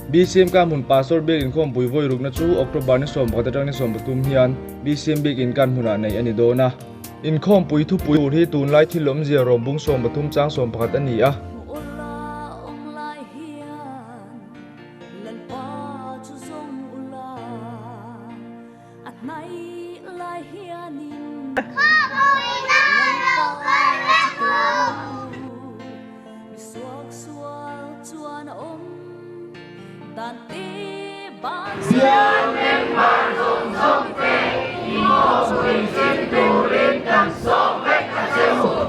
BCM ka mun pastor bek in khom pui voi ruk na chu October ni som pakhat atang ni som patum hian BCM bek in kan huna nei ani do na in khom pui thu pui ur hi tun lai thilom zia rom bung som patum chang som pakhat ani a Sian em ban rung rung tê, imo quỳ xin tu lên càng sông vách cả siêu.